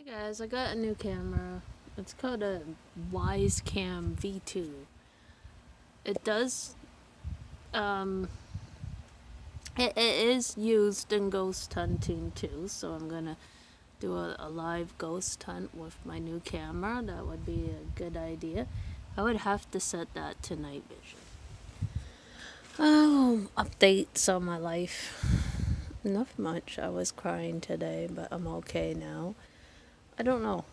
Guys, I got a new camera. It's called a Wisecam V2. It does, um, it is used in ghost hunting too, so I'm gonna do a live ghost hunt with my new camera. That would be a good idea. I would have to set that to night vision. Oh, updates on my life. Not much. I was crying today, but I'm okay now. I don't know.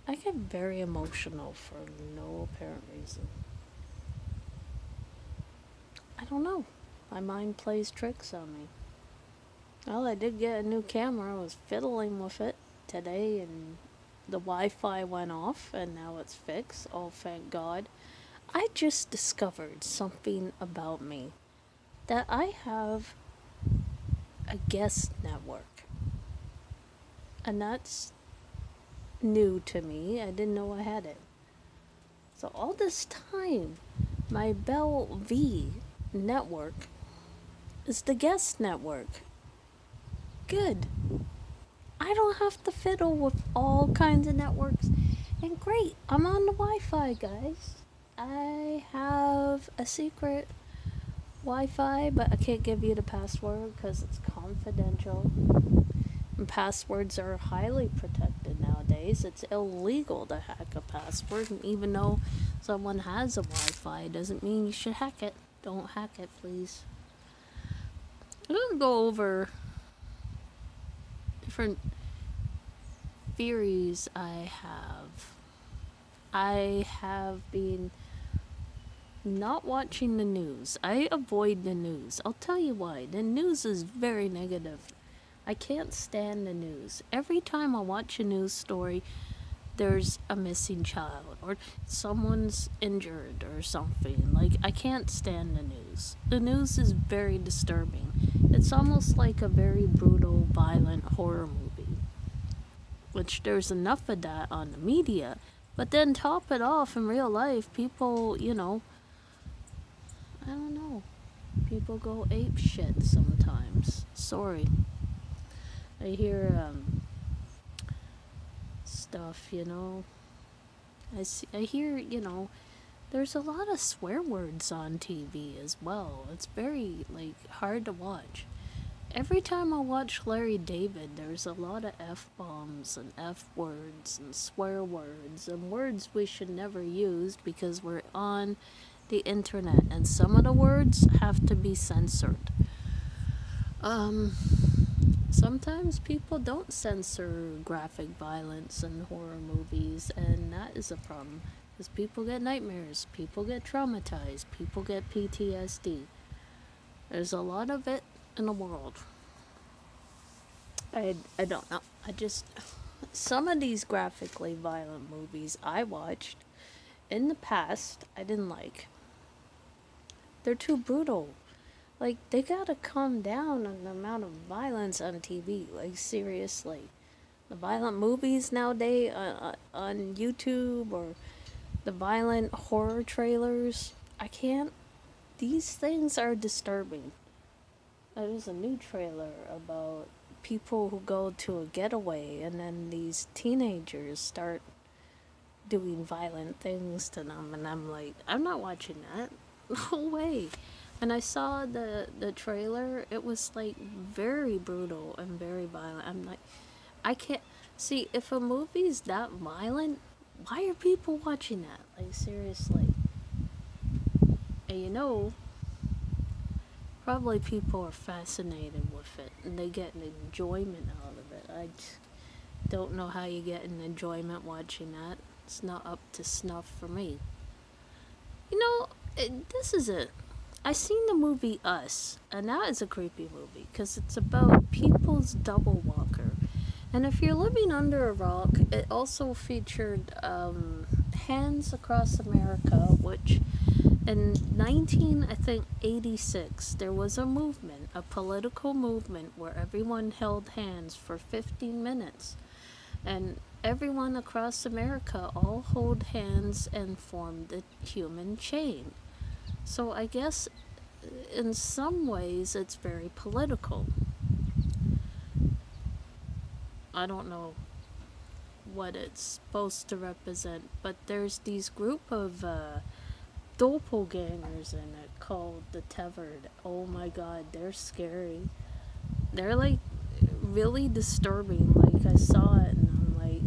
I get very emotional for no apparent reason. I don't know. My mind plays tricks on me. Well, I did get a new camera. I was fiddling with it today, and the Wi-Fi went off, and now it's fixed. Oh, thank God. I just discovered something about me. That I have a guest network. And that's new to me. I didn't know I had it. So all this time, my Bell V network is the guest network. Good. I don't have to fiddle with all kinds of networks. And great, I'm on the Wi-Fi, guys. I have a secret Wi-Fi, but I can't give you the password because it's confidential. And passwords are highly protected nowadays. It's illegal to hack a password, and even though someone has a Wi-Fi, doesn't mean you should hack it. Don't hack it, please. I'm gonna go over different theories I have. I have been not watching the news. I avoid the news. I'll tell you why. The news is very negative. I can't stand the news. Every time I watch a news story, there's a missing child or someone's injured or something. Like, I can't stand the news. The news is very disturbing. It's almost like a very brutal, violent horror movie. Which there's enough of that on the media. But then top it off in real life, people, I don't know. People go ape shit sometimes. Sorry. I hear stuff, I hear, there's a lot of swear words on TV as well. It's very, hard to watch. Every time I watch Larry David, there's a lot of F-bombs and F-words and swear words and words we should never use because we're on the internet, and some of the words have to be censored. Sometimes people don't censor graphic violence in horror movies, and that is a problem. Because people get nightmares, people get traumatized, people get PTSD. There's a lot of it in the world. I don't know. Some of these graphically violent movies I watched in the past, I didn't like. They're too brutal. They gotta calm down on the amount of violence on TV. Seriously. The violent movies nowadays on YouTube, or the violent horror trailers. I can't. These things are disturbing. There's a new trailer about people who go to a getaway, and then these teenagers start doing violent things to them, and I'm like, I'm not watching that. No way. And I saw the trailer. It was very brutal and very violent. I'm like, I can't see, if a movie's that violent, why are people watching that? Seriously. And probably people are fascinated with it and they get an enjoyment out of it. I don't know how you get an enjoyment watching that. It's not up to snuff for me. This is it. I seen the movie Us, and that is a creepy movie because it's about people's double walker. And if you're living under a rock, it also featured Hands Across America, which in 1986 there was a movement, a political movement where everyone held hands for 15 minutes. And everyone across America all hold hands and formed the human chain. So I guess in some ways it's very political. I don't know what it's supposed to represent, but there's these group of doppelgangers in it called the Tethered. Oh my god, they're scary. They're like really disturbing. Like I saw it and I'm like,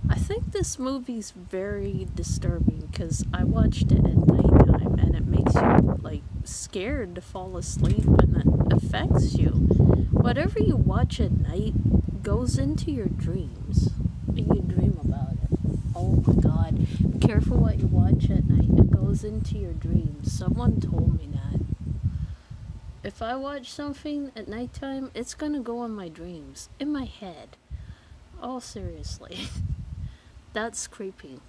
I think this movie's very disturbing because I watched it at nighttime and it makes you like scared to fall asleep and it affects you. Whatever you watch at night goes into your dreams. You dream about it. Oh my god. Be careful what you watch at night. It goes into your dreams. Someone told me that. If I watch something at nighttime, it's gonna go in my dreams. In my head. Oh, seriously. That's creepy.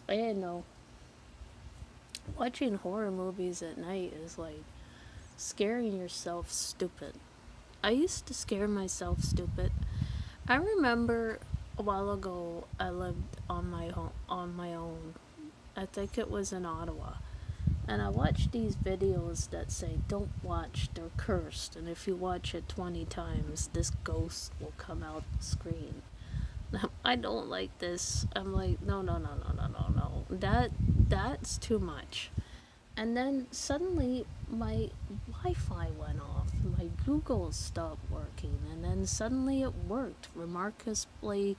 I didn't know. Watching horror movies at night is like scaring yourself stupid. I used to scare myself stupid. I remember a while ago I lived on my own. I think it was in Ottawa. And I watched these videos that say, don't watch, they're cursed. And if you watch it 20 times, this ghost will come out the screen. I don't like this. I'm like, no. That's too much. And then suddenly my Wi-Fi went off. My Google stopped working. And then suddenly it worked. Remarkably,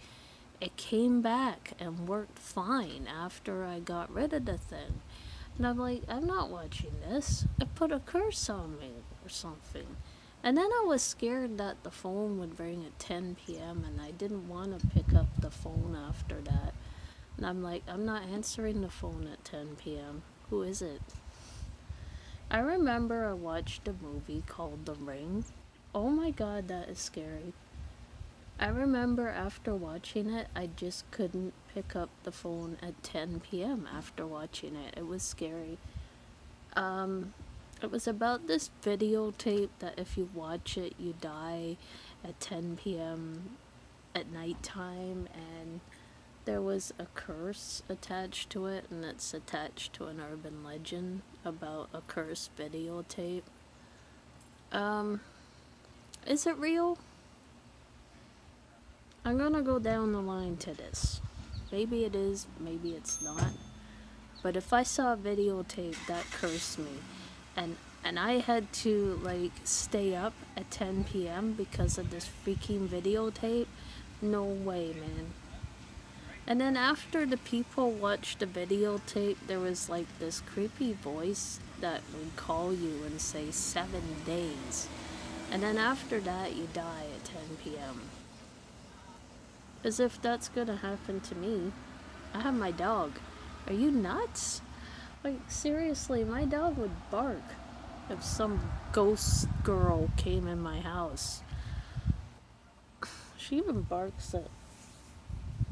it came back and worked fine after I got rid of the thing. And I'm like, I'm not watching this. It put a curse on me or something. And then I was scared that the phone would ring at 10 p.m. and I didn't want to pick up the phone after that. And I'm like, I'm not answering the phone at 10 p.m. Who is it? I remember I watched a movie called The Ring. Oh my god, that is scary. I remember after watching it, I just couldn't pick up the phone at 10 p.m. after watching it. It was scary. It was about this videotape that if you watch it, you die at 10 p.m. at nighttime, and there was a curse attached to it, and it's attached to an urban legend about a cursed videotape. Is it real? I'm gonna go down the line to this. Maybe it is, maybe it's not. But if I saw a videotape that cursed me, and I had to like stay up at 10 p.m. because of this freaking videotape, no way, man. And then after the people watched the videotape, there was like this creepy voice that would call you and say 7 days. And then after that, you die at 10 p.m. As if that's gonna happen to me. I have my dog. Are you nuts? Like, seriously, my dog would bark if some ghost girl came in my house. She even barks at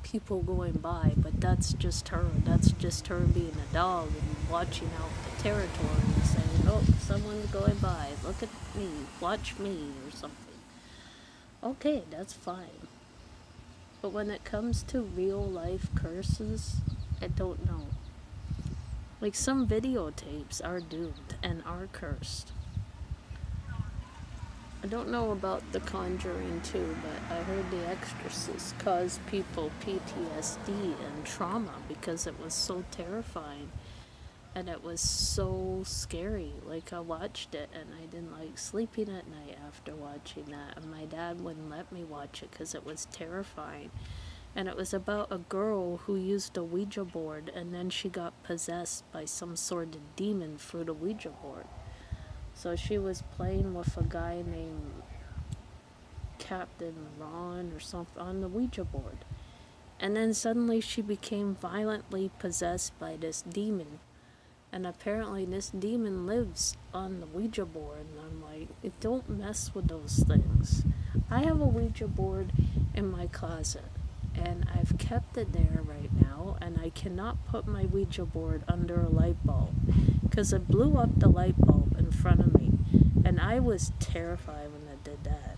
people going by, but that's just her. That's just her being a dog and watching out the territory and saying, oh, someone's going by. Look at me. Watch me or something. Okay, that's fine. But when it comes to real life curses, I don't know. Like, some videotapes are doomed and are cursed. I don't know about The Conjuring 2, but I heard The Exorcist caused people PTSD and trauma because it was so terrifying. And it was so scary. Like, I watched it and I didn't like sleeping at night after watching that. And my dad wouldn't let me watch it because it was terrifying. And it was about a girl who used a Ouija board and then she got possessed by some sort of demon through the Ouija board. So she was playing with a guy named Captain Ron or something on the Ouija board. And then suddenly she became violently possessed by this demon. And apparently this demon lives on the Ouija board. And I'm like, don't mess with those things. I have a Ouija board in my closet. And I've kept it there right now, and I cannot put my Ouija board under a light bulb because it blew up the light bulb in front of me, and I was terrified when it did that.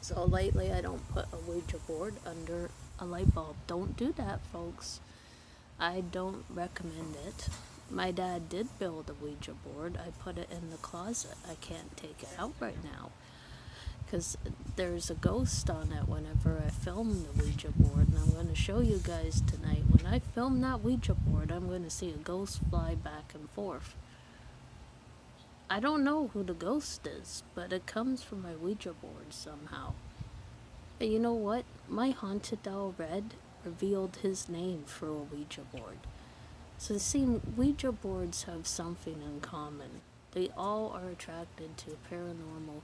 So lately I don't put a Ouija board under a light bulb. Don't do that, folks. I don't recommend it. My dad did build a Ouija board. I put it in the closet. I can't take it out right now because there's a ghost on it whenever I film the Ouija board, and I'm going to show you guys tonight. When I film that Ouija board, I'm going to see a ghost fly back and forth. I don't know who the ghost is, but it comes from my Ouija board somehow. And you know what? My haunted doll Red revealed his name through a Ouija board. So it seems Ouija boards have something in common. They all are attracted to paranormal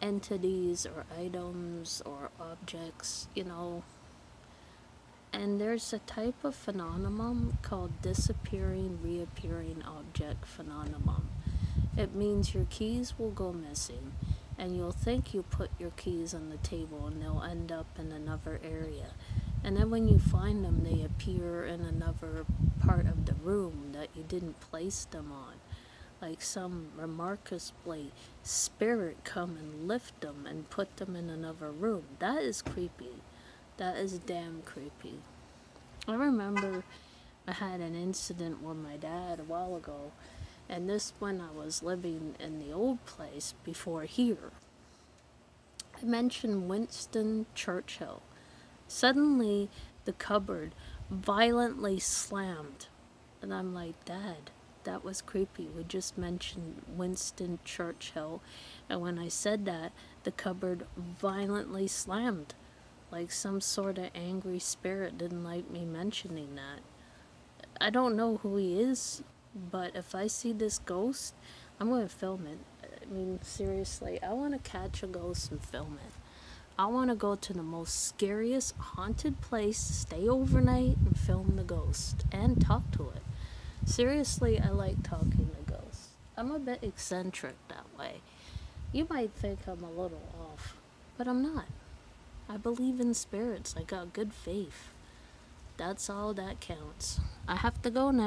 entities or items or objects, you know. And there's a type of phenomenon called disappearing, reappearing object phenomenon. It means your keys will go missing, and you'll think you put your keys on the table and they'll end up in another area. And then when you find them, they appear in another part of the room that you didn't place them on. Like some remarkably spirit come and lift them and put them in another room. That is creepy. That is damn creepy. I remember I had an incident with my dad a while ago, and this when I was living in the old place before here. I mentioned Winston Churchill. Suddenly, the cupboard violently slammed, and I'm like, Dad, that was creepy. We just mentioned Winston Churchill, and when I said that, the cupboard violently slammed, like some sort of angry spirit didn't like me mentioning that. I don't know who he is, but if I see this ghost, I'm going to film it. I mean, seriously, I want to catch a ghost and film it. I want to go to the most scariest haunted place, stay overnight, and film the ghost, and talk to it. Seriously, I like talking to ghosts. I'm a bit eccentric that way. You might think I'm a little off, but I'm not. I believe in spirits. I got good faith. That's all that counts. I have to go now.